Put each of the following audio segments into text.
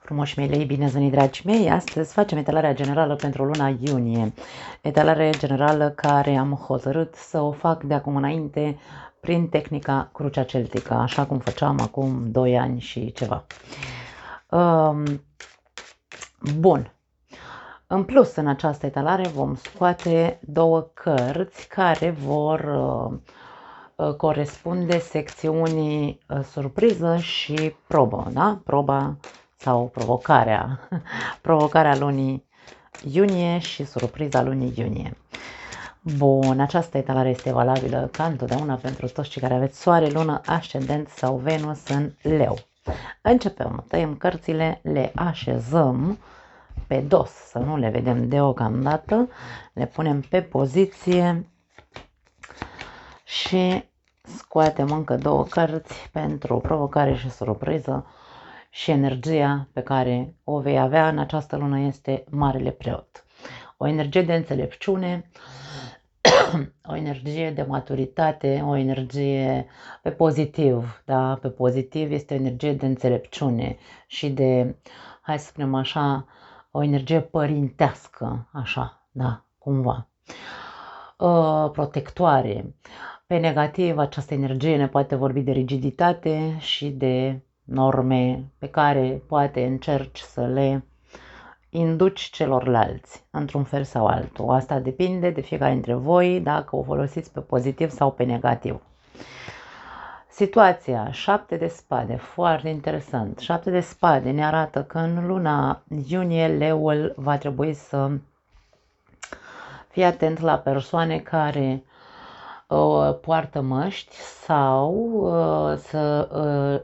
Frumoși mei lei, bine ați venit, dragii mei! Astăzi facem etalarea generală pentru luna iunie. Etalare generală care am hotărât să o fac de acum înainte prin tehnica crucea celtică, așa cum făceam acum 2 ani și ceva. Bun. În plus, în această etalare vom scoate 2 cărți care vor corespunde secțiunii surpriză și probă, da? Proba sau provocarea, provocarea lunii iunie și surpriza lunii iunie. Bun, această etalare este valabilă ca întotdeauna pentru toți cei care aveți soare, lună, ascendent sau Venus în leu. Începem, tăiem cărțile, le așezăm pe dos, să nu le vedem deocamdată, le punem pe poziție și scoatem încă 2 cărți pentru provocare și surpriză și energia pe care o vei avea în această lună este Marele Preot. O energie de înțelepciune, o energie de maturitate, o energie pe pozitiv, da? Pe pozitiv este o energie de înțelepciune și de, hai să spunem așa, o energie părintească, așa, da, cumva. Protectoare. Pe negativ, această energie ne poate vorbi de rigiditate și de norme pe care poate încerci să le induci celorlalți, într-un fel sau altul. Asta depinde de fiecare dintre voi, dacă o folosiți pe pozitiv sau pe negativ. Situația, 7 de spade, foarte interesant. 7 de spade ne arată că în luna iunie leul va trebui să fie atent la persoane care poartă măști sau să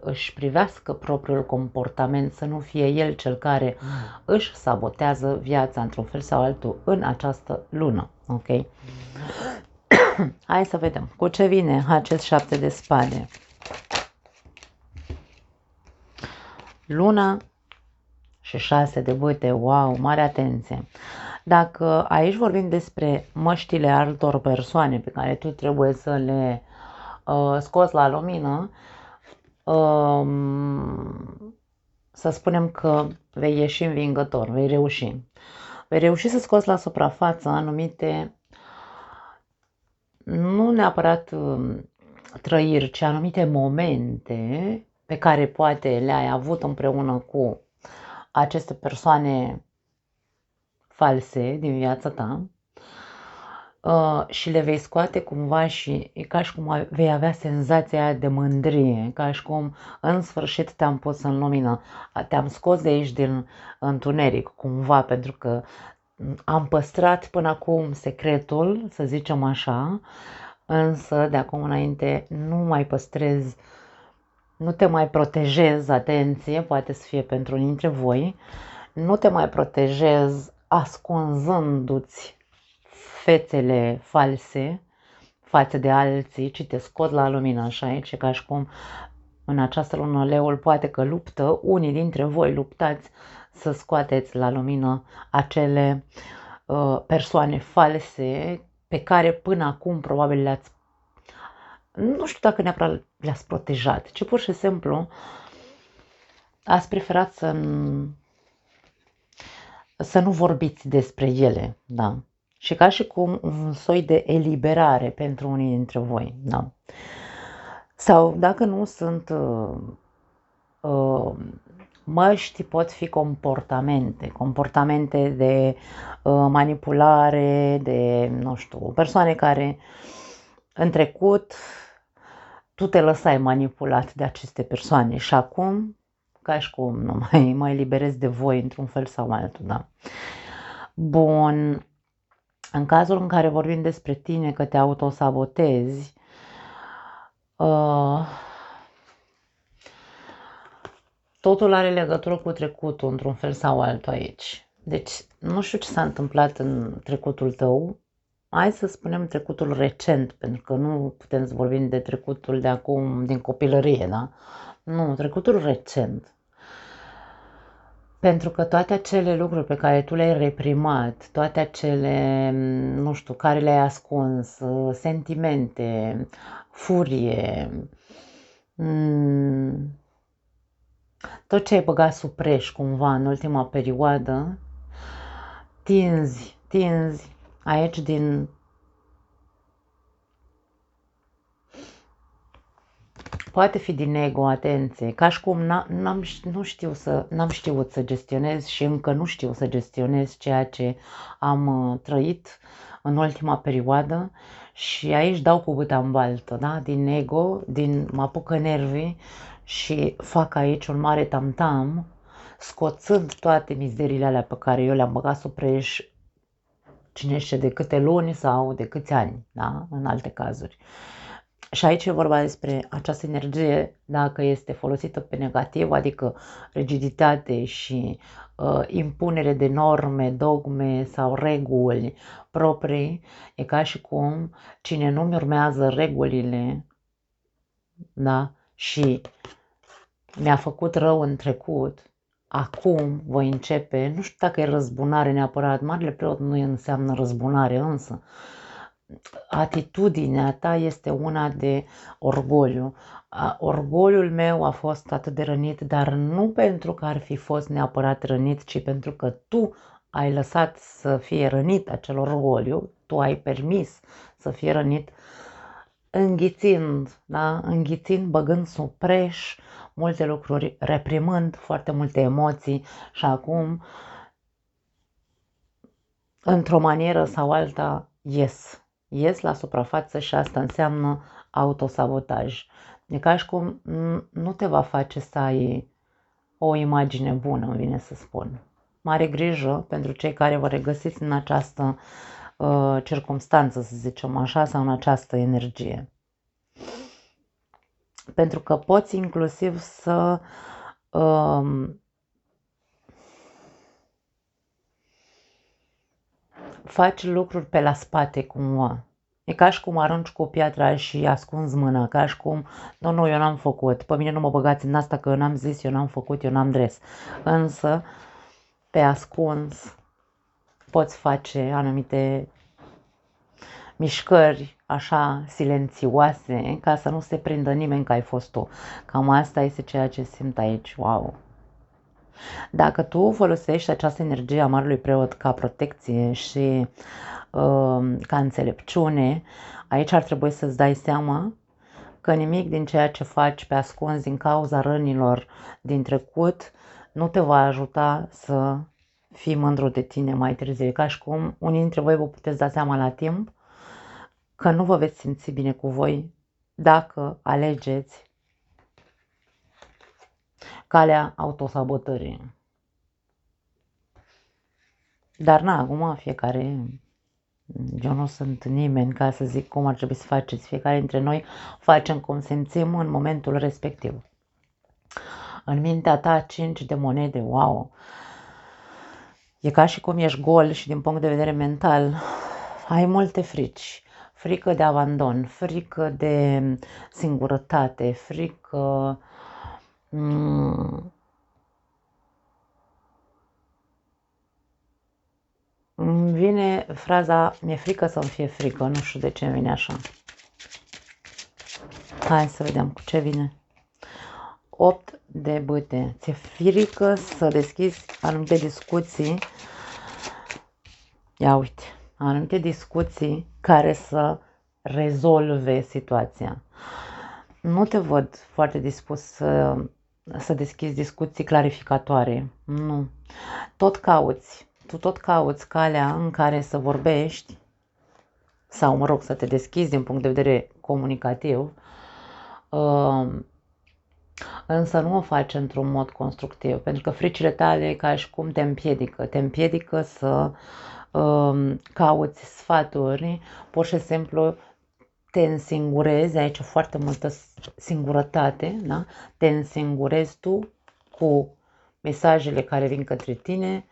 își privească propriul comportament, să nu fie el cel care își sabotează viața într-un fel sau altul în această lună. Ok? Hai să vedem cu ce vine acest 7 de spade. Luna și 6 de bâte. Wow, mare atenție! Dacă aici vorbim despre măștile altor persoane pe care tu trebuie să le scoți la lumină, să spunem că vei ieși învingător, vei reuși. Vei reuși să scoți la suprafață anumite, nu neapărat trăiri, ci anumite momente pe care poate le-ai avut împreună cu aceste persoane false din viața ta și le vei scoate cumva și e ca și cum vei avea senzația de mândrie, ca și cum în sfârșit te-am pus în lumină, te-am scos de aici din întuneric cumva, pentru că am păstrat până acum secretul, să zicem așa, însă de acum înainte nu mai păstrez, nu te mai protejez, atenție, poate să fie pentru unii dintre voi, nu te mai protejez ascunzându-ți fețele false față de alții, ci te scot la lumină, așa e, ca și cum în această lună leul poate că luptă, unii dintre voi luptați să scoateți la lumină acele persoane false pe care până acum probabil le-ați, nu știu dacă neapărat le-ați protejat, ci pur și simplu ați preferat să nu vorbiți despre ele, da? Și ca și cum un soi de eliberare pentru unii dintre voi, da? Sau dacă nu sunt măști, pot fi comportamente de manipulare, de, nu știu, persoane care în trecut tu te lăsai manipulat de aceste persoane și acum, ca și cum nu mai eliberezi de voi într-un fel sau altul, da? Bun. În cazul în care vorbim despre tine că te autosabotezi, totul are legătură cu trecutul într-un fel sau altul aici. Deci nu știu ce s-a întâmplat în trecutul tău. Hai să spunem trecutul recent, pentru că nu putem să vorbim de trecutul de acum, din copilărie, da? Nu, trecutul recent. Pentru că toate acele lucruri pe care tu le-ai reprimat, toate acele, nu știu, care le-ai ascuns, sentimente, furie, tot ce ai băgat sub preș cumva în ultima perioadă, tinzi aici din poate fi din ego, atenție, ca și cum n-am știut să gestionez și încă nu știu să gestionez ceea ce am trăit în ultima perioadă și aici dau cu gâta în baltă, da? Din ego, mă apucă nervii și fac aici un mare tamtam, scoțând toate mizerile alea pe care eu le-am băgat sub preș cine știe de câte luni sau de câți ani, da? În alte cazuri. Și aici e vorba despre această energie, dacă este folosită pe negativ, adică rigiditate și impunere de norme, dogme sau reguli proprii, e ca și cum cine nu-mi urmează regulile, da, și mi-a făcut rău în trecut, acum voi începe, nu știu dacă e răzbunare neapărat, Marele Preot nu înseamnă răzbunare, însă atitudinea ta este una de orgoliu. Orgoliul meu a fost atât de rănit, dar nu pentru că ar fi fost neapărat rănit, ci pentru că tu ai lăsat să fie rănit acel orgoliu, tu ai permis să fie rănit, înghițind, da? Înghițind, băgând sub preș multe lucruri, reprimând foarte multe emoții și acum, într-o manieră sau alta, ies la suprafață și asta înseamnă autosabotaj. E ca și cum nu te va face să ai o imagine bună, îmi vine să spun. Mare grijă pentru cei care vă regăsiți în această circumstanță, să zicem așa, sau în această energie. Pentru că poți inclusiv să faci lucruri pe la spate cumva. E ca și cum arunci cu piatra și ascunzi mâna, ca și cum, nu, eu n-am făcut, pe mine nu mă băgați în asta că n-am zis, eu n-am făcut, eu n-am dres. Însă, pe ascuns, poți face anumite mișcări așa silențioase ca să nu se prindă nimeni că ai fost tu. Cam asta este ceea ce simt aici, wow! Dacă tu folosești această energie a Marelui Preot ca protecție și ca înțelepciune, aici ar trebui să-ți dai seama că nimic din ceea ce faci pe ascuns din cauza rănilor din trecut nu te va ajuta să fii mândru de tine mai târziu. Ca și cum unii dintre voi vă puteți da seama la timp că nu vă veți simți bine cu voi dacă alegeți calea autosabotării. Dar na, acum fiecare, eu nu sunt nimeni ca să zic cum ar trebui să faceți. Fiecare dintre noi facem cum simțim în momentul respectiv. În mintea ta 5 de monede, wow! E ca și cum ești gol și din punct de vedere mental ai multe frici. Frică de abandon, frică de singurătate, frică... Îmi vine fraza, mi-e frică să-mi fie frică, nu știu de ce îmi vine așa. Hai să vedem cu ce vine. 8 de bâte. Ți-e frică să deschizi anumite discuții. Ia uite, anumite discuții care să rezolve situația. Nu te văd foarte dispus să deschizi discuții clarificatoare. Nu. Tu tot cauți calea în care să vorbești sau, mă rog, să te deschizi din punct de vedere comunicativ, însă nu o faci într-un mod constructiv, pentru că fricile tale ca și cum te împiedică să cauți sfaturi, pur și simplu te însingurezi, aici foarte multă singurătate, da? Te însingurezi tu cu mesajele care vin către tine,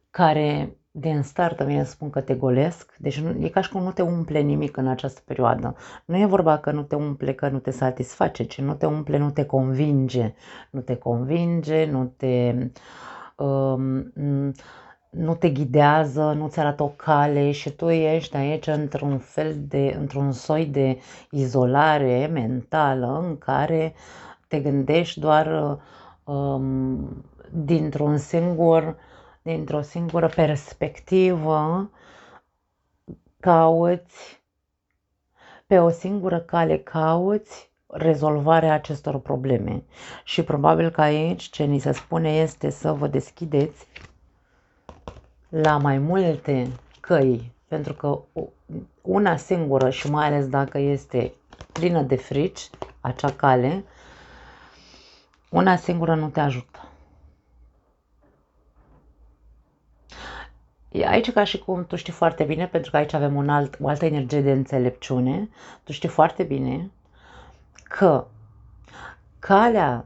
care din start îmi spun că te golesc, deci e ca și cum nu te umple nimic în această perioadă. Nu e vorba că nu te umple, că nu te satisface, ci nu te umple, nu te convinge. Nu te ghidează, nu ți arată o cale și tu ești aici într-un soi de izolare mentală în care te gândești doar dintr-o singură perspectivă, pe o singură cale cauți rezolvarea acestor probleme. Și probabil că aici ce ni se spune este să vă deschideți la mai multe căi, pentru că una singură, și mai ales dacă este plină de frici, acea cale, una singură nu te ajută. E aici ca și cum tu știi foarte bine, pentru că aici avem o altă energie de înțelepciune, tu știi foarte bine că calea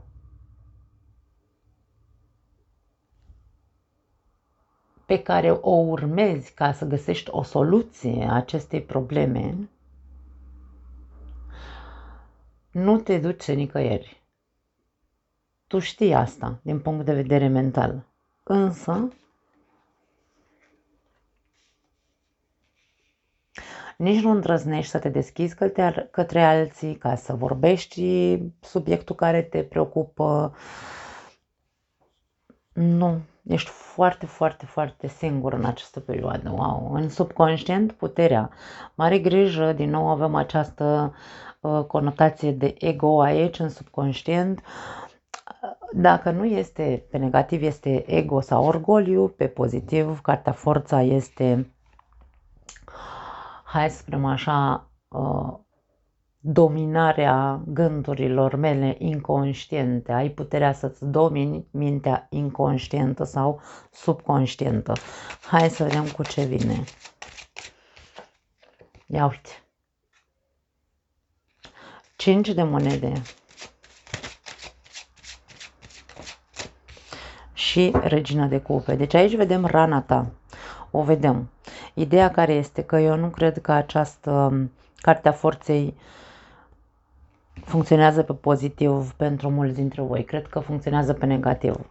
pe care o urmezi ca să găsești o soluție a acestei probleme nu te duce nicăieri. Tu știi asta din punct de vedere mental. Însă, nici nu îndrăznești să te deschizi către alții, ca să vorbești subiectul care te preocupă. Nu, ești foarte, foarte, foarte singur în această perioadă. Wow. În subconștient, puterea. Mare grijă, din nou avem această conotație de ego aici, în subconștient. Dacă nu este pe negativ, este ego sau orgoliu, pe pozitiv, cartea forța este, hai să spunem așa, dominarea gândurilor mele inconștiente. Ai puterea să-ți domini mintea inconștientă sau subconștientă. Hai să vedem cu ce vine. Ia uite. 5 de monede. Și regina de cupe. Deci aici vedem rana ta. O vedem. Ideea care este că eu nu cred că această cartea forței funcționează pe pozitiv pentru mulți dintre voi. Cred că funcționează pe negativ.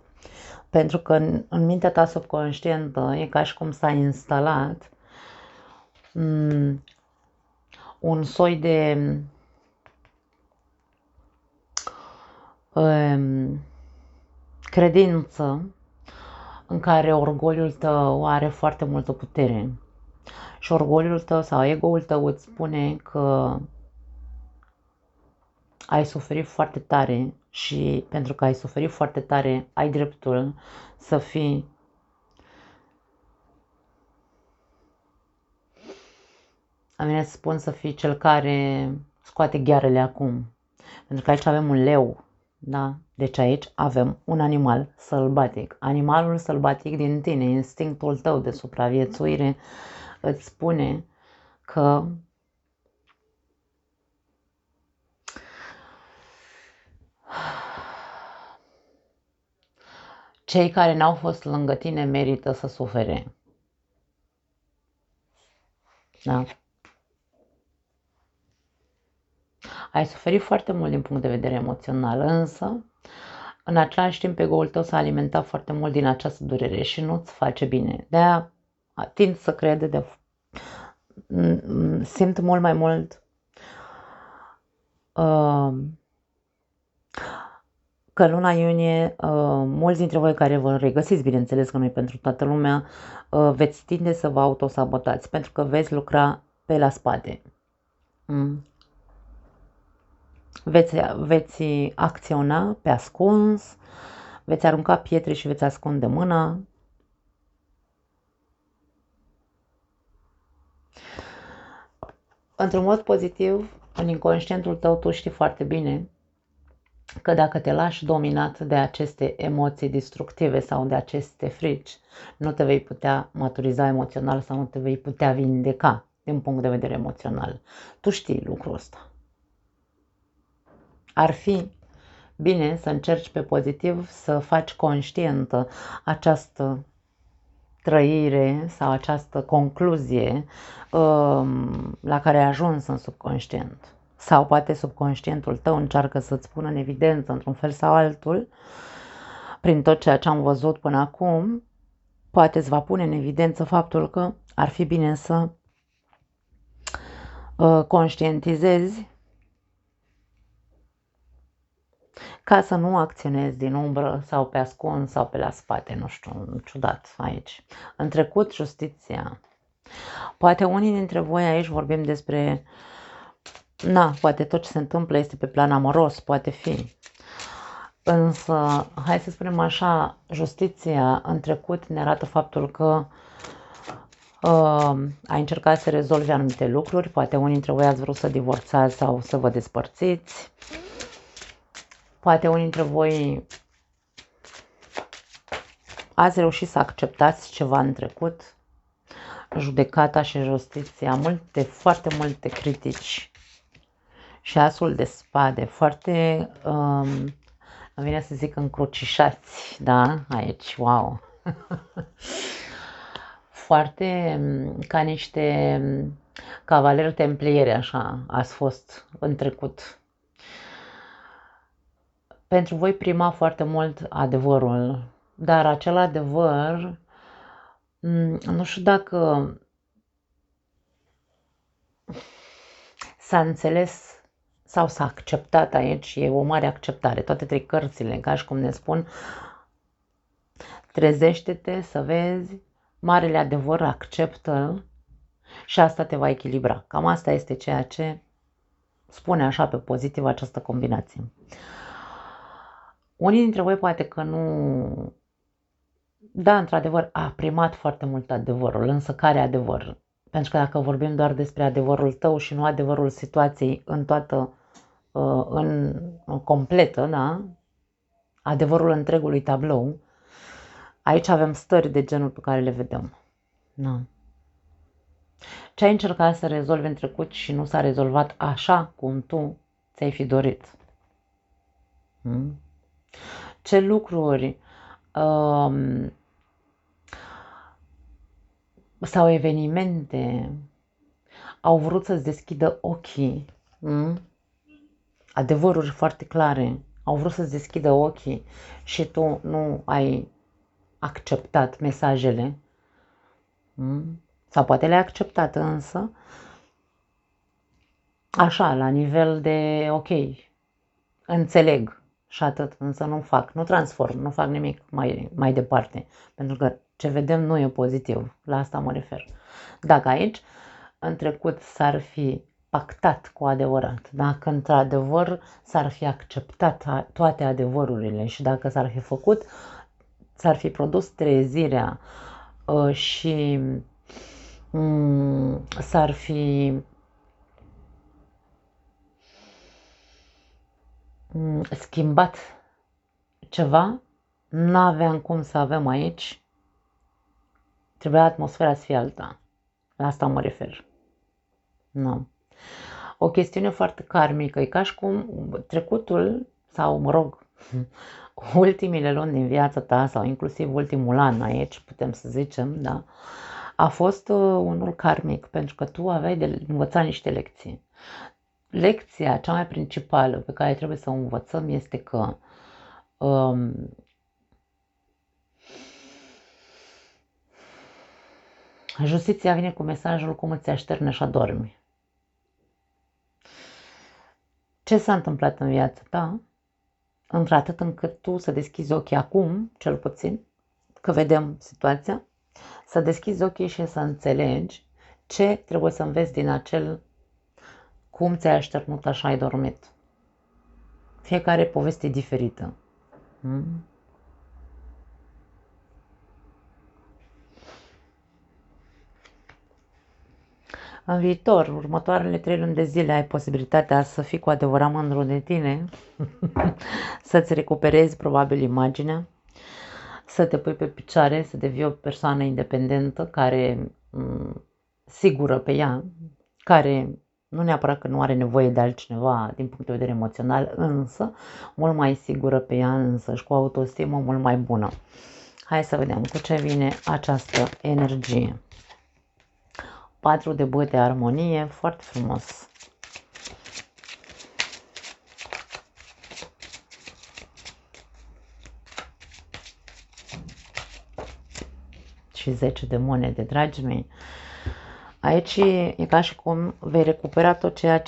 Pentru că în mintea ta subconștientă e ca și cum s-a instalat un soi de credință în care orgoliul tău are foarte multă putere. Și orgoliul tău sau ego-ul tău îți spune că ai suferit foarte tare și pentru că ai suferit foarte tare, ai dreptul să fii am venit să spun să fii cel care scoate ghearele acum. Pentru că aici avem un leu, da? Deci aici avem un animal sălbatic. Animalul sălbatic din tine, instinctul tău de supraviețuire, îți spune că cei care n-au fost lângă tine merită să sufere. Da? Ai suferit foarte mult din punct de vedere emoțional, însă, în același timp, ego-ul tău s-a alimentat foarte mult din această durere și nu-ți face bine. De-aia tind să cred, simt mult mai mult că luna iunie, mulți dintre voi care vă regăsiți, bineînțeles că nu e pentru toată lumea, veți tinde să vă autosabotați, pentru că veți lucra pe la spate. Veți acționa pe ascuns, veți arunca pietre și veți ascunde mâna. Într-un mod pozitiv, în inconștientul tău tu știi foarte bine că dacă te lași dominat de aceste emoții destructive sau de aceste frici, nu te vei putea maturiza emoțional sau nu te vei putea vindeca din punct de vedere emoțional. Tu știi lucrul ăsta. Ar fi bine să încerci pe pozitiv să faci conștientă această trăire sau această concluzie la care ai ajuns în subconștient. Sau poate subconștientul tău încearcă să-ți pună în evidență într-un fel sau altul, prin tot ceea ce am văzut până acum, poate îți va pune în evidență faptul că ar fi bine să conștientizezi ca să nu acționezi din umbră sau pe ascuns sau pe la spate, nu știu, ciudat aici. În trecut, justiția. Poate unii dintre voi aici vorbim despre, poate tot ce se întâmplă este pe plan amoros, poate fi. Însă, hai să spunem așa, justiția în trecut ne arată faptul că ai încercat să rezolvi anumite lucruri, poate unii dintre voi ați vrut să divorțați sau să vă despărțiți, poate unii dintre voi ați reușit să acceptați ceva în trecut, judecata și justiția, foarte multe critici și asul de spade, foarte, îmi vine să zic încrucișați, da, aici, wow, foarte ca niște cavaleri templieri, așa, ați fost în trecut. Pentru voi prima foarte mult adevărul, dar acel adevăr, nu știu dacă s-a înțeles sau s-a acceptat aici, e o mare acceptare. Toate trei cărțile, ca și cum ne spun, trezește-te să vezi marele adevăr, acceptă-l și asta te va echilibra. Cam asta este ceea ce spune așa pe pozitiv această combinație. Unii dintre voi poate că nu... Da, într-adevăr, a primat foarte mult adevărul, însă care adevăr? Pentru că dacă vorbim doar despre adevărul tău și nu adevărul situației în toată, în completă, da? Adevărul întregului tablou, aici avem stări de genul pe care le vedem. Da. Ce ai încercat să rezolvi în trecut și nu s-a rezolvat așa cum tu ți-ai fi dorit? Ce lucruri sau evenimente au vrut să-ți deschidă ochii, adevăruri foarte clare, au vrut să-ți deschidă ochii și tu nu ai acceptat mesajele, sau poate le-ai acceptat însă, așa, la nivel de ok, înțeleg și atât, însă nu fac, nu transform, nu fac nimic mai departe, pentru că ce vedem nu e pozitiv, la asta mă refer. Dacă aici, în trecut, s-ar fi pactat cu adevărat, dacă într-adevăr s-ar fi acceptat toate adevărurile și dacă s-ar fi făcut, s-ar fi produs trezirea și s-ar fi schimbat ceva, n-aveam cum să avem aici, trebuia atmosfera să fie alta. La asta mă refer. Nu. O chestiune foarte karmică, e ca și cum trecutul, sau mă rog, ultimile luni din viața ta, sau inclusiv ultimul an aici, putem să zicem, da, a fost unul karmic, pentru că tu aveai de învățat niște lecții. Lecția cea mai principală pe care trebuie să o învățăm este că justiția vine cu mesajul cum îți așterne și adormi. Ce s-a întâmplat în viața ta, într-atât încât tu să deschizi ochii acum, cel puțin, că vedem situația, să deschizi ochii și să înțelegi ce trebuie să înveți din acel cum ți-ai așternut, așa ai dormit. Fiecare poveste e diferită. În viitor, următoarele 3 luni de zile, ai posibilitatea să fii cu adevărat mândru de tine, să-ți recuperezi probabil imaginea, să te pui pe picioare, să devii o persoană independentă, care sigură pe ea, care nu neapărat că nu are nevoie de altcineva din punct de vedere emoțional, însă mult mai sigură pe ea însăși, cu autostimă mult mai bună. Hai să vedem cu ce vine această energie. 4 de bâte, armonie, foarte frumos. Și 10 de monede, dragii mei. Aici e ca și cum vei recupera tot ceea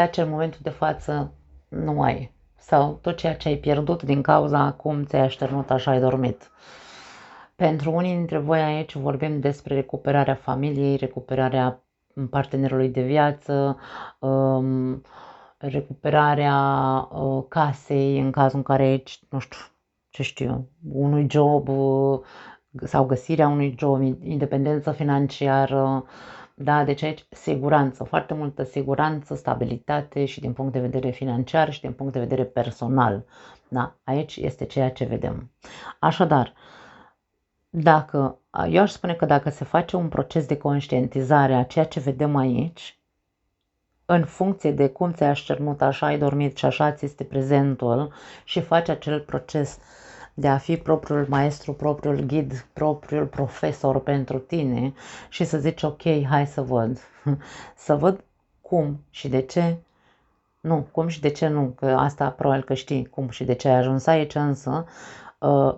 ce în momentul de față nu ai. Sau tot ceea ce ai pierdut din cauza cum ți-ai așternut, așa ai dormit. Pentru unii dintre voi aici vorbim despre recuperarea familiei, recuperarea partenerului de viață, recuperarea casei în cazul în care, nu știu, ce știu eu, unui job sau găsirea unui job, independență financiară, da, deci aici siguranță, foarte multă siguranță, stabilitate și din punct de vedere financiar și din punct de vedere personal. Da, aici este ceea ce vedem. Așadar, eu aș spune că dacă se face un proces de conștientizare a ceea ce vedem aici, în funcție de cum ți-ai așternut, așa ai dormit și așa ți este prezentul și faci acel proces de a fi propriul maestru, propriul ghid, propriul profesor pentru tine și să zici ok, hai să văd, să văd cum și de ce, nu, cum și de ce nu, că asta probabil că știi cum și de ce ai ajuns aici, însă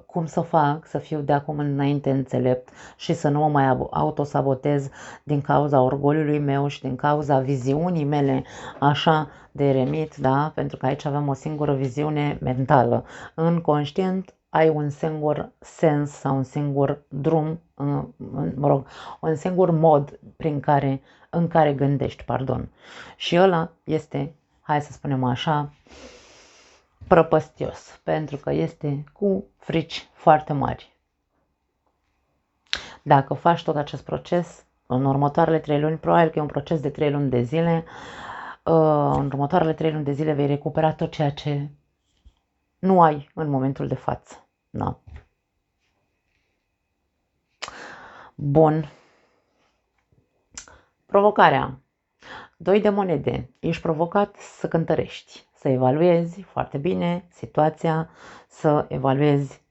cum să fac să fiu de acum înainte înțelept și să nu mă mai autosabotez din cauza orgoliului meu și din cauza viziunii mele așa de eremit, da? Pentru că aici avem o singură viziune mentală. În conștient ai un singur sens sau un singur drum, un singur mod în care gândești, pardon. Și ăla este, hai să spunem așa, prăpăstios, pentru că este cu frici foarte mari. Dacă faci tot acest proces, în următoarele 3 luni, probabil că e un proces de 3 luni de zile, în următoarele 3 luni de zile vei recupera tot ceea ce nu ai în momentul de față. Da. Bun. Provocarea. 2 de monede. Ești provocat să cântărești, să evaluezi foarte bine situația, să evaluezi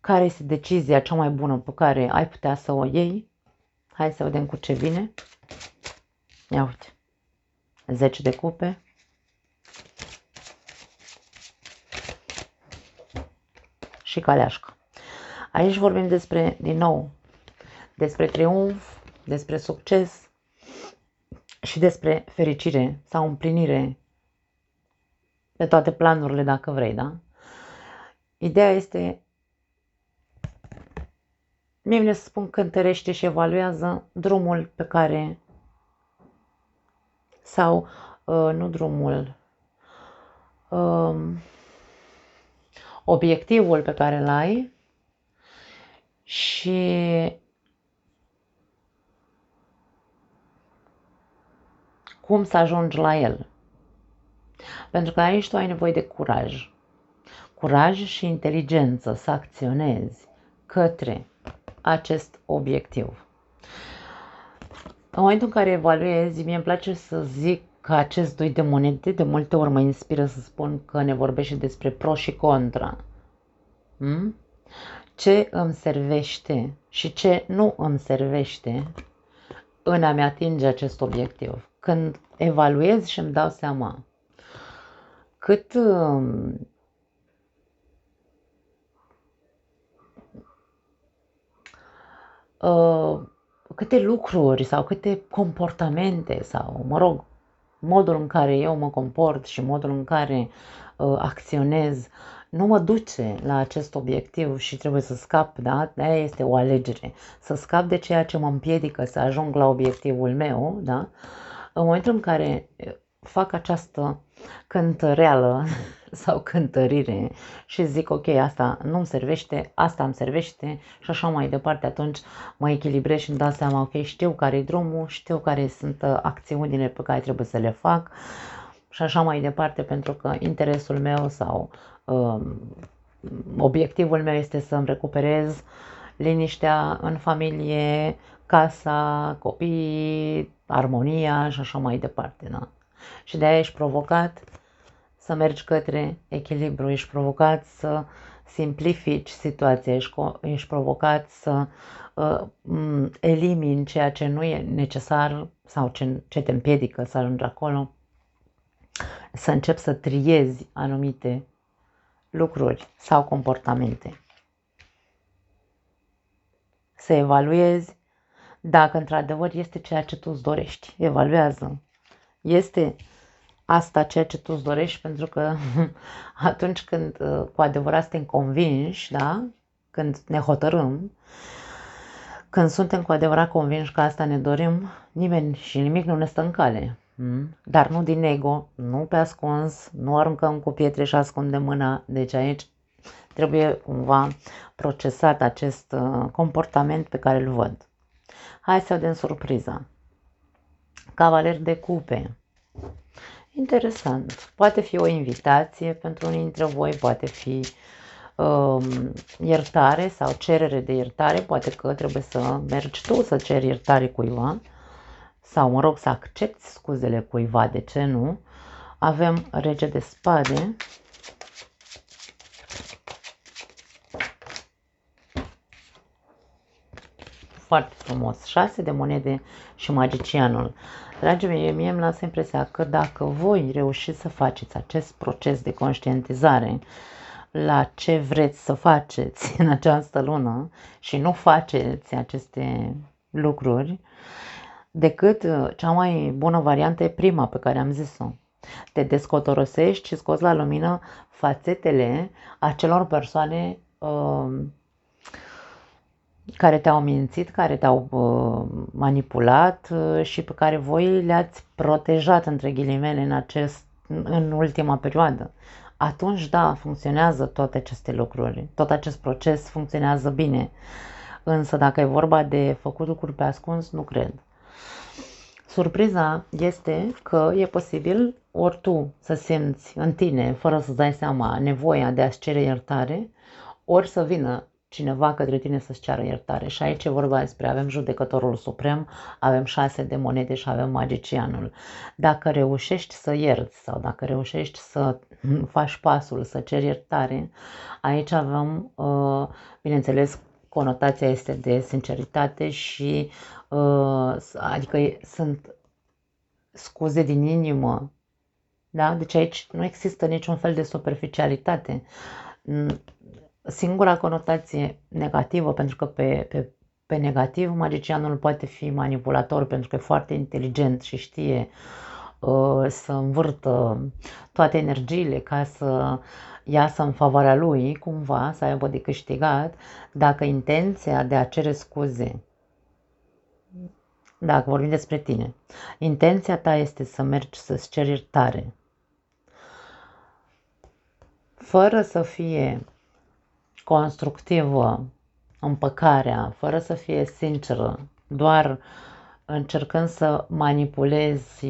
care este decizia cea mai bună pe care ai putea să o iei. Hai să vedem cu ce vine. Ia uite. 10 de cupe. Și caleașcă. Aici vorbim despre, din nou, despre triumf, despre succes și despre fericire sau împlinire pe toate planurile, dacă vrei, da? Ideea este, mie vine să spun, cântărește și evaluează drumul pe care, sau nu drumul, obiectivul pe care îl ai și cum să ajungi la el. Pentru că aici tu ai nevoie de curaj. Curaj și inteligență să acționezi către acest obiectiv. În momentul în care evaluezi, mie îmi place să zic că acest 2 de monede de multe ori mă inspiră să spun că ne vorbește despre pro și contra. Ce îmi servește și ce nu îmi servește în a-mi atinge acest obiectiv. Când evaluez și îmi dau seama câte lucruri sau câte comportamente sau, mă rog, modul în care eu mă comport și modul în care acționez nu mă duce la acest obiectiv și trebuie să scap, da? De-aia este o alegere. Să scap de ceea ce mă împiedică să ajung la obiectivul meu, da? În momentul în care fac această cântăreală sau cântărire și zic ok, asta nu-mi servește, asta îmi servește și așa mai departe, atunci mă echilibrez și îmi dau seama, ok, știu care e drumul, știu care sunt acțiunile pe care trebuie să le fac și așa mai departe, pentru că interesul meu sau obiectivul meu este să-mi recuperez liniștea în familie, casa, copiii, armonia și așa mai departe. Da? Și de aia ești provocat să mergi către echilibru, ești provocat să simplifici situația, ești provocat să elimini ceea ce nu e necesar sau ce te împiedică să ajungi acolo, să începi să triezi anumite lucruri sau comportamente. Să evaluezi dacă într-adevăr este ceea ce tu îți dorești. Evaluează Este asta ceea ce tu îți dorești, pentru că atunci când cu adevărat suntem convinși, da? Când ne hotărâm, când suntem cu adevărat convinși că asta ne dorim, nimeni și nimic nu ne stă în cale. Dar nu din ego, nu pe ascuns, nu aruncăm cu pietre și ascundem mâna. Deci aici trebuie cumva procesat acest comportament pe care îl văd. Hai să vedem surpriza. Cavaler de cupe. Interesant. Poate fi o invitație pentru unii dintre voi, poate fi iertare sau cerere de iertare, poate că trebuie să mergi tu să ceri iertare cuiva sau, mă rog, să accepti scuzele cuiva, de ce nu? Avem Rege de Spade. Foarte frumos. 6 de monede și Magicianul. Dragii mei, mie îmi lasă impresia că dacă voi reușiți să faceți acest proces de conștientizare la ce vreți să faceți în această lună și nu faceți aceste lucruri, decât cea mai bună variantă e prima pe care am zis-o. Te descotorosești și scoți la lumină fațetele acelor persoane care te-au mințit, care te-au manipulat și pe care voi le-ați protejat, între ghilimele, în ultima perioadă. Atunci, da, funcționează toate aceste lucruri, tot acest proces funcționează bine. Însă dacă e vorba de făcut lucruri pe ascuns, nu cred. Surpriza este că e posibil ori tu să simți în tine, fără să-ți dai seama, nevoia de a-ți cere iertare, ori să vină cineva către tine să-ți ceară iertare. Și aici e vorba despre, avem Judecătorul Suprem, avem 6 de monede și avem Magicianul. Dacă reușești să ierți sau dacă reușești să faci pasul, să ceri iertare, aici avem, bineînțeles, conotația este de sinceritate și adică sunt scuze din inimă. Da? Deci aici nu există niciun fel de superficialitate. Singura conotație negativă, pentru că pe negativ magicianul poate fi manipulator, pentru că e foarte inteligent și știe să învârtă toate energiile ca să iasă în favoarea lui, cumva, să aibă de câștigat, dacă intenția de a cere scuze, dacă vorbim despre tine, intenția ta este să mergi să-ți ceri iertare, fără să fie constructivă împăcarea, fără să fie sinceră, doar încercând să manipulezi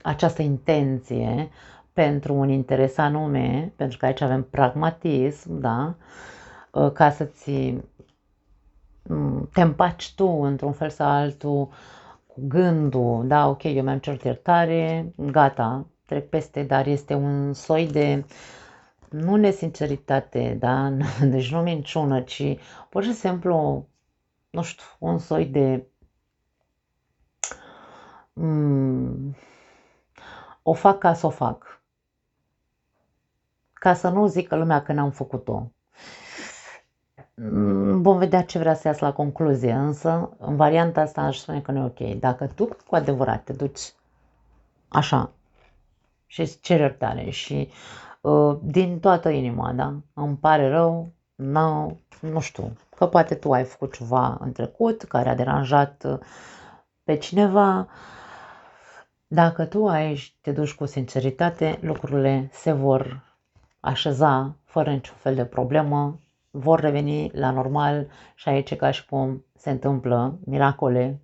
această intenție pentru un interes anume, pentru că aici avem pragmatism, da? Ca să-ți te împaci tu într-un fel sau altul cu gândul, da, ok, eu mi-am cerut iertare, gata, trec peste, dar este un soi de nu nesinceritate, da? Deci nu minciună, ci pur și simplu, nu știu, un soi de o fac ca să o fac. Ca să nu zică lumea că n-am făcut-o. Vom vedea ce vrea să iasă la concluzie, însă în varianta asta aș spune că nu e ok. Dacă tu cu adevărat te duci așa și îți ceri iertare și din toată inima, da? Îmi pare rău, nu știu, că poate tu ai făcut ceva în trecut care a deranjat pe cineva. Dacă tu aici te duci cu sinceritate, lucrurile se vor așeza fără niciun fel de problemă, vor reveni la normal și aici e ca și cum se întâmplă miracole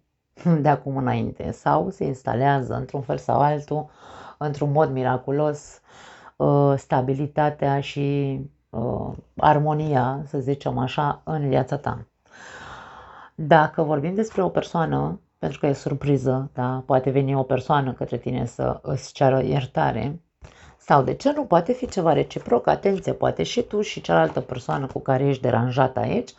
de acum înainte sau se instalează într-un fel sau altul, într-un mod miraculos, stabilitatea și armonia, să zicem așa, în viața ta. Dacă vorbim despre o persoană, pentru că e surpriză, da? Poate veni o persoană către tine să îți ceară iertare, sau de ce nu, poate fi ceva reciproc, atenție, poate și tu și cealaltă persoană cu care ești deranjat aici,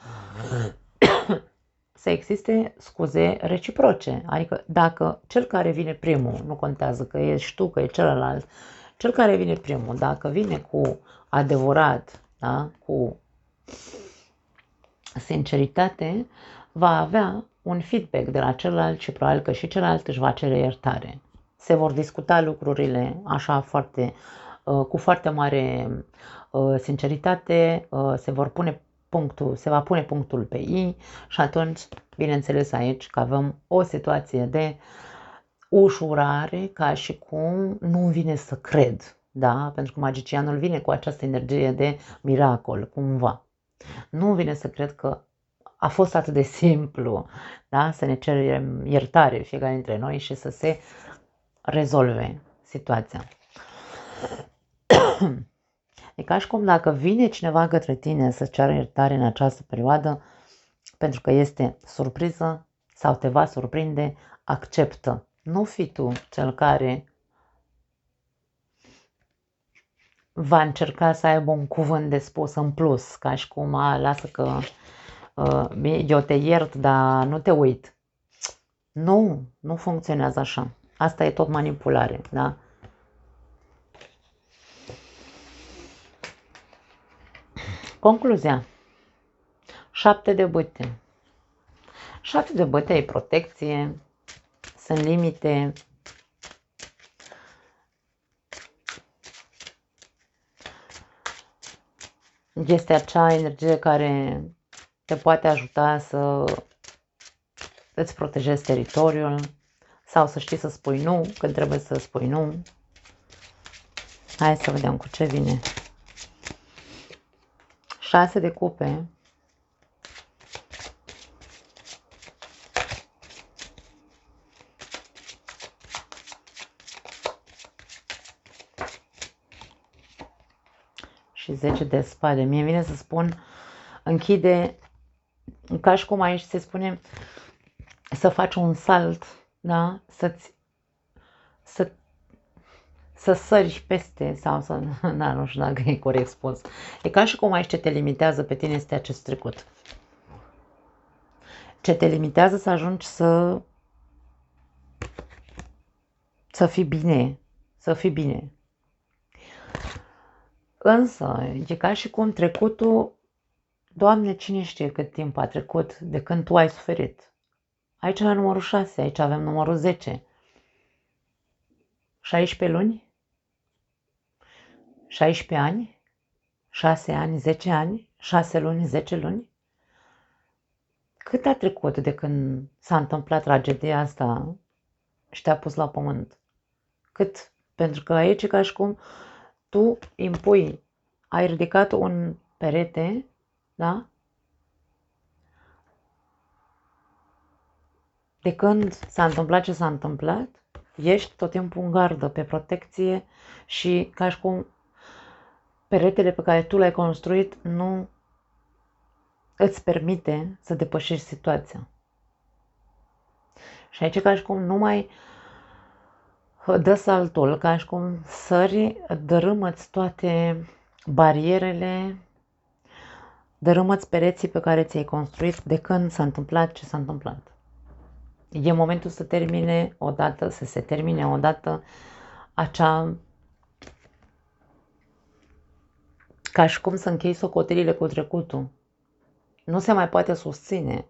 să existe scuze reciproce. Adică dacă cel care vine primul, nu contează că ești tu, că e celălalt, cel care vine primul, dacă vine cu adevărat, da, cu sinceritate, va avea un feedback de la celălalt și probabil că și celălalt își va cere iertare. Se vor discuta lucrurile așa foarte, cu foarte mare sinceritate, se va pune punctul pe I și atunci, bineînțeles aici că avem o situație de ușurare, ca și cum nu vine să cred, da? Pentru că magicianul vine cu această energie de miracol, cumva. Nu vine să cred că a fost atât de simplu, da? Să ne cerem iertare fiecare dintre noi și să se rezolve situația. E ca și cum dacă vine cineva către tine să ceară iertare în această perioadă, pentru că este surpriză sau te va surprinde, acceptă. Nu fi tu cel care va încerca să aibă un cuvânt de spus în plus, ca și cum, lasă că eu te iert, dar nu te uit. Nu funcționează așa. Asta e tot manipulare, da? Concluzia. 7 de bâte. 7 de bâte e protecție, sunt limite, este acea energie care te poate ajuta să îți protejezi teritoriul sau să știi să spui nu când trebuie să spui nu. Hai să vedem cu ce vine. 6 de cupe. Și 10 de spade. Mie vine să spun, închide, ca și cum aici se spune, să faci un salt, da? Să sări peste sau să... Da, nu știu dacă e corect spus. E ca și cum aici ce te limitează pe tine este acest trecut. Ce te limitează să ajungi să fii bine. Să fii bine. Însă, e ca și cum trecutul, Doamne, cine știe cât timp a trecut de când tu ai suferit. Aici la numărul 6, aici avem numărul 10. 16 luni? 16 ani? 6 ani, 10 ani? 6 luni, 10 luni? Cât a trecut de când s-a întâmplat tragedia asta și te-a pus la pământ? Cât? Pentru că aici e ca și cum tu impui, ai ridicat un perete, da? De când s-a întâmplat ce s-a întâmplat, ești tot timpul în gardă, pe protecție și ca și cum peretele pe care tu l-ai construit nu îți permite să depășești situația. Și aici ca și cum nu mai dă saltul, ca și cum sări, dărâmă-ți toate barierele, dărâmă-ți pereții pe care ți-ai construit de când s-a întâmplat ce s-a întâmplat. E momentul să se termine odată acea, ca și cum să închei socotelile cu trecutul. Nu se mai poate susține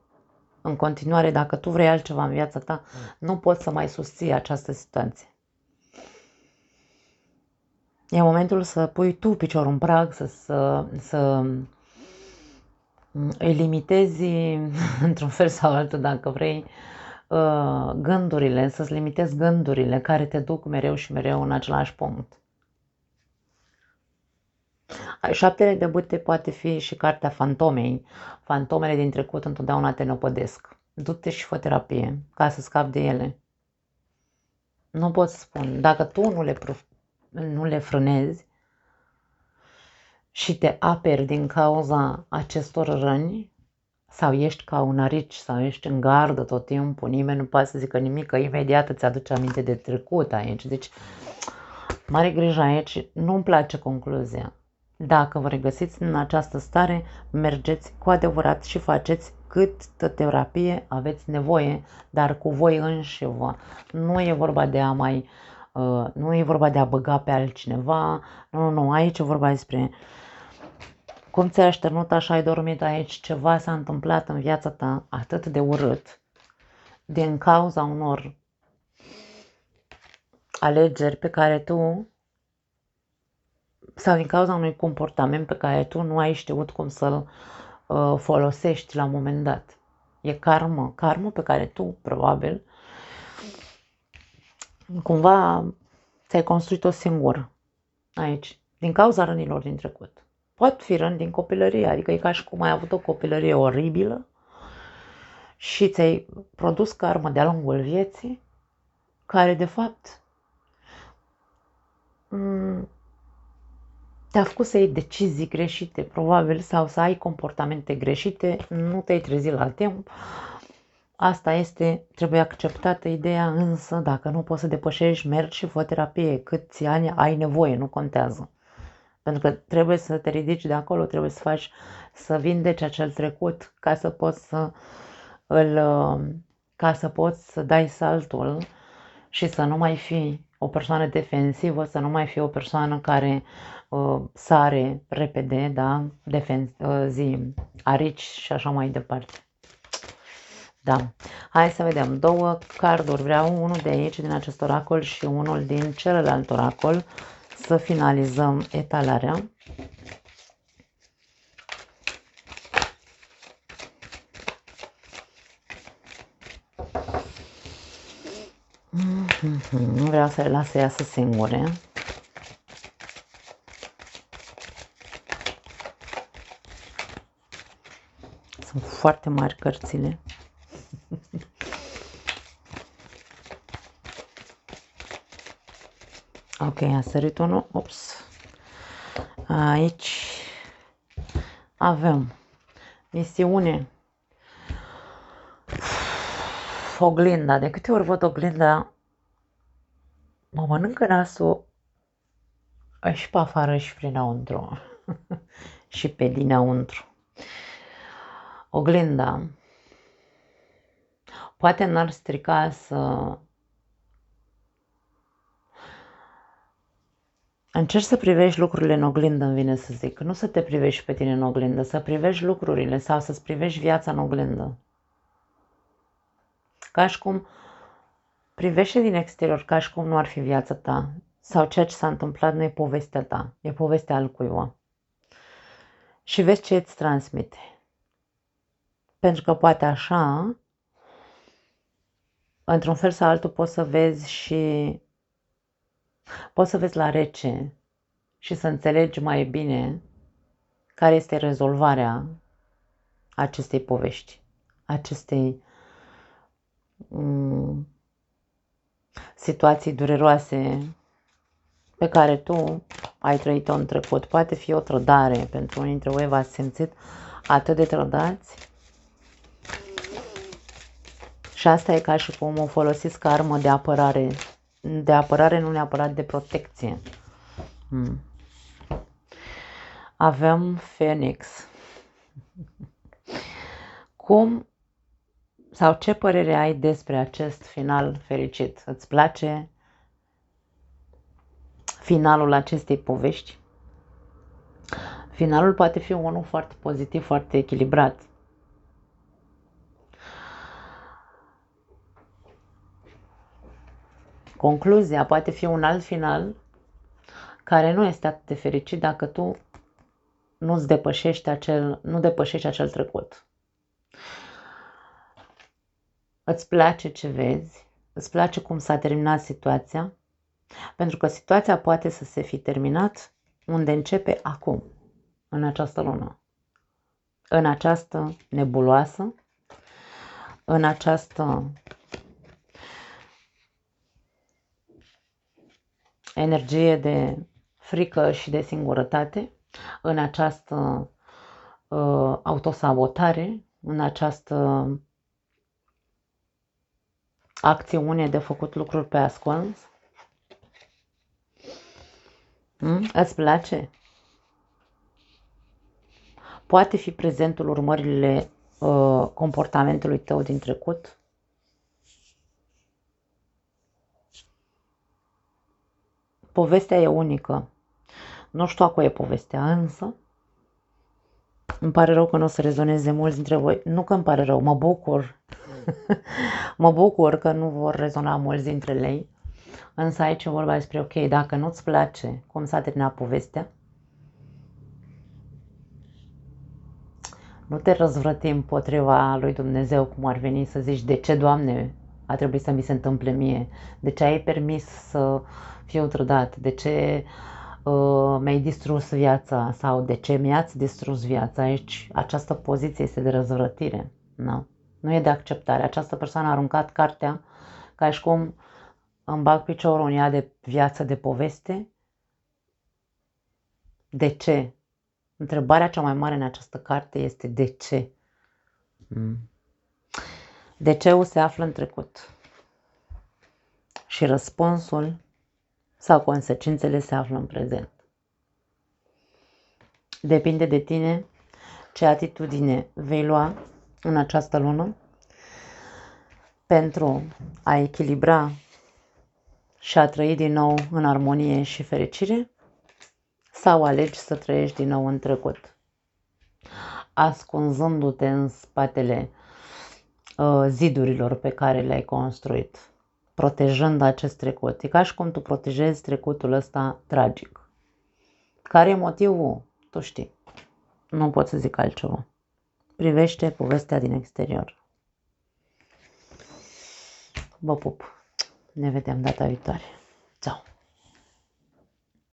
în continuare. Dacă tu vrei altceva în viața ta, nu poți să mai susții această situație. E momentul să pui tu piciorul în prag, să îi limitezi într-un fel sau altul, dacă vrei, gândurile, să-ți limitezi gândurile care te duc mereu și mereu în același punct. 7 de bâte poate fi și cartea fantomei. Fantomele din trecut întotdeauna te năpădesc. Du-te și fă terapie ca să scapi de ele. Nu pot să spun. Dacă tu nu le frânezi și te aperi din cauza acestor răni, sau ești ca un arici, sau ești în gardă tot timpul, nimeni nu poate să zică nimic, că imediat îți aduce aminte de trecut aici. Deci, mare grijă aici, nu-mi place concluzia. Dacă vă regăsiți în această stare, mergeți cu adevărat și faceți câtă terapie aveți nevoie, dar cu voi înșivă. Nu e vorba de a nu e vorba de a băga pe altcineva, nu, aici e vorba despre Cum ți-ai așternut, așa ai dormit aici. Ceva s-a întâmplat în viața ta atât de urât din cauza unor alegeri pe care tu, sau din cauza unui comportament pe care tu nu ai știut cum să-l folosești la un moment dat. E karmă pe care tu, probabil, cumva ți-ai construit-o singur aici, din cauza rănilor din trecut. Pot fi răni din copilărie, adică e ca și cum ai avut o copilărie oribilă și ți-ai produs karmă de-a lungul vieții, care de fapt te-a făcut să iei decizii greșite, probabil, sau să ai comportamente greșite, nu te-ai trezit la timp. Asta este, trebuie acceptată ideea, însă dacă nu poți să depășești, mergi și fă terapie, câți ani ai nevoie, nu contează. Pentru că trebuie să te ridici de acolo, trebuie să faci, să vindeci acel trecut ca să poți să dai saltul și să nu mai fii o persoană defensivă, să nu mai fii o persoană care sare repede, da, arici și așa mai departe. Da. Hai să vedem. Două carduri. Vreau unul de aici, din acest oracol, și unul din celălalt oracol, să finalizăm etalarea. Nu vreau să le las să iasă singure. Sunt foarte mari cărțile. Ok, a sărit unul. Ups. Aici avem misiune. Oglinda. De câte ori văd oglinda, mă mănâncă nasul și pe afară și prinăuntru. Și pe dinăuntru. Oglinda. Poate n-ar strica să încerci să privești lucrurile în oglindă, îmi vine să zic. Nu să te privești pe tine în oglindă, să privești lucrurile sau să-ți privești viața în oglindă. Ca și cum privește din exterior, ca și cum nu ar fi viața ta. Sau ceea ce s-a întâmplat nu e povestea ta, e povestea altcuiva. Și vezi ce îți transmite. Pentru că poate așa, într-un fel sau altul, poți să vezi la rece și să înțelegi mai bine care este rezolvarea acestei povești, acestei situații dureroase pe care tu ai trăit-o în trecut. Poate fi o trădare, pentru unii dintre voi v-ați simțit atât de trădați. Și asta e ca și cum o folosiți ca armă de apărare. De apărare, nu neapărat de protecție. Avem Phoenix. Cum sau ce părere ai despre acest final fericit? Îți place finalul acestei povești? Finalul poate fi unul foarte pozitiv, foarte echilibrat. Concluzia poate fi un alt final care nu este atât de fericit dacă tu nu depășești acel trecut. Îți place ce vezi, îți place cum s-a terminat situația, pentru că situația poate să se fi terminat unde începe acum, în această lună, în această nebuloasă, în această energie de frică și de singurătate, în această autosabotare, în această acțiune de făcut lucruri pe ascuns. Îți place? Poate fi prezentul urmările comportamentului tău din trecut? Povestea e unică. Nu știu a cui e povestea, însă Îmi pare rău că nu o să rezoneze mulți dintre voi. Nu că îmi pare rău, mă bucur. Mă bucur că nu vor rezona mulți dintre ei. Însă aici e vorba despre, ok, dacă nu-ți place cum s-a terminat povestea, nu te răzvrăti împotriva lui Dumnezeu, cum ar veni să zici, de ce, Doamne, a trebuit să mi se întâmple mie? De ce ai permis să fiu trădat? De ce mi-ai distrus viața? Sau de ce mi-ați distrus viața? Aici, această poziție este de răzvrătire. Nu? Nu e de acceptare. Această persoană a aruncat cartea ca și cum îmi bag piciorul în ea de viață, de poveste. De ce? Întrebarea cea mai mare în această carte este de ce? De ce se află în trecut? Și răspunsul sau consecințele se află în prezent. Depinde de tine ce atitudine vei lua în această lună pentru a echilibra și a trăi din nou în armonie și fericire, sau alegi să trăiești din nou în trecut, ascunzându-te în spatele zidurilor pe care le-ai construit, protejând acest trecut. E ca și cum tu protejezi trecutul ăsta tragic. Care e motivul? Tu știi. Nu pot să zic altceva. Privește povestea din exterior. Vă pup. Ne vedem data viitoare. Ciao.